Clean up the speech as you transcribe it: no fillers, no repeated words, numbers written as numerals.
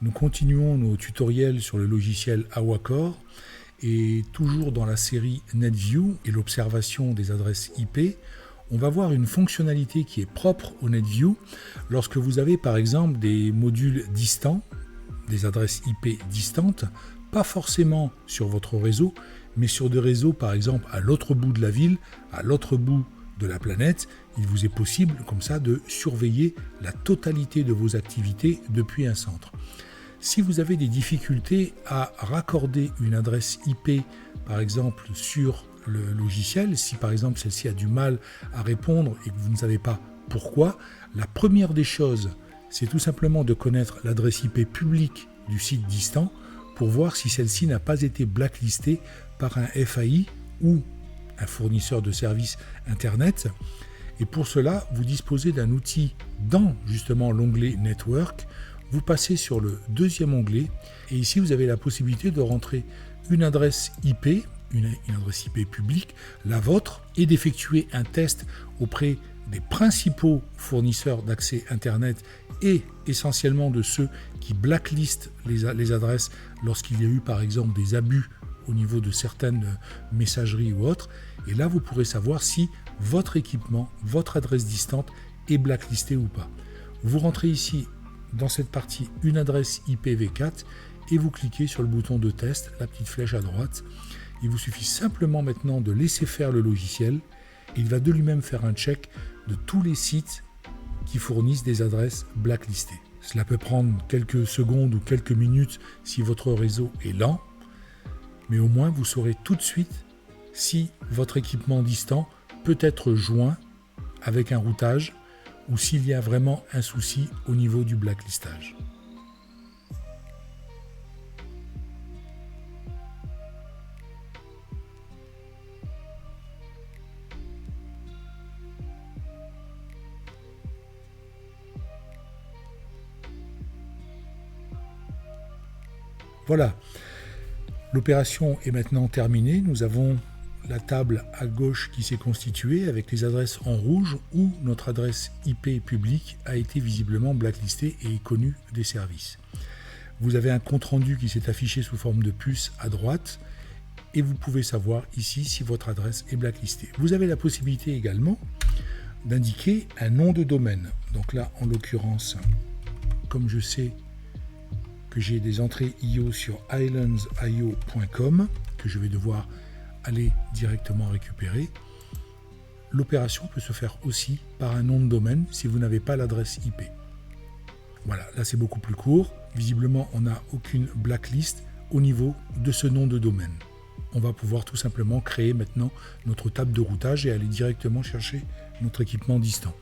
Nous continuons nos tutoriels sur le logiciel Awacor et toujours dans la série NetView et l'observation des adresses IP, on va voir une fonctionnalité qui est propre au NetView lorsque vous avez par exemple des modules distants, des adresses IP distantes, pas forcément sur votre réseau, mais sur des réseaux par exemple à l'autre bout de la ville, à l'autre bout de la planète. Il vous est possible comme ça de surveiller la totalité de vos activités depuis un centre. Si vous avez des difficultés à raccorder une adresse IP par exemple sur le logiciel, si par exemple celle-ci a du mal à répondre et que vous ne savez pas pourquoi, la première des choses, c'est tout simplement de connaître l'adresse IP publique du site distant pour voir si celle-ci n'a pas été blacklistée par un FAI ou un fournisseur de services Internet. Et pour cela, vous disposez d'un outil dans justement l'onglet Network. Vous passez sur le deuxième onglet et ici vous avez la possibilité de rentrer une adresse IP, une adresse IP publique, la vôtre, et d'effectuer un test auprès des principaux fournisseurs d'accès Internet et essentiellement de ceux qui blacklistent les adresses lorsqu'il y a eu par exemple des abus au niveau de certaines messageries ou autres. Et là, vous pourrez savoir si votre équipement, votre adresse distante est blacklistée ou pas. Vous rentrez ici dans cette partie une adresse IPv4 et vous cliquez sur le bouton de test, la petite flèche à droite. Il vous suffit simplement maintenant de laisser faire le logiciel. Il va de lui-même faire un check de tous les sites qui fournissent des adresses blacklistées. Cela peut prendre quelques secondes ou quelques minutes si votre réseau est lent, mais au moins vous saurez tout de suite si votre équipement distant peut être joint avec un routage ou s'il y a vraiment un souci au niveau du blacklistage. Voilà, l'opération est maintenant terminée. Nous avons la table à gauche qui s'est constituée avec les adresses en rouge où notre adresse IP publique a été visiblement blacklistée et est connue des services. Vous avez un compte-rendu qui s'est affiché sous forme de puce à droite et vous pouvez savoir ici si votre adresse est blacklistée. Vous avez la possibilité également d'indiquer un nom de domaine. Donc là, en l'occurrence, comme je sais que j'ai des entrées IO sur islandsio.com que je vais devoir aller directement récupérer. L'opération peut se faire aussi par un nom de domaine si vous n'avez pas l'adresse IP. Voilà, là c'est beaucoup plus court. Visiblement, on n'a aucune blacklist au niveau de ce nom de domaine. On va pouvoir tout simplement créer maintenant notre table de routage et aller directement chercher notre équipement distant.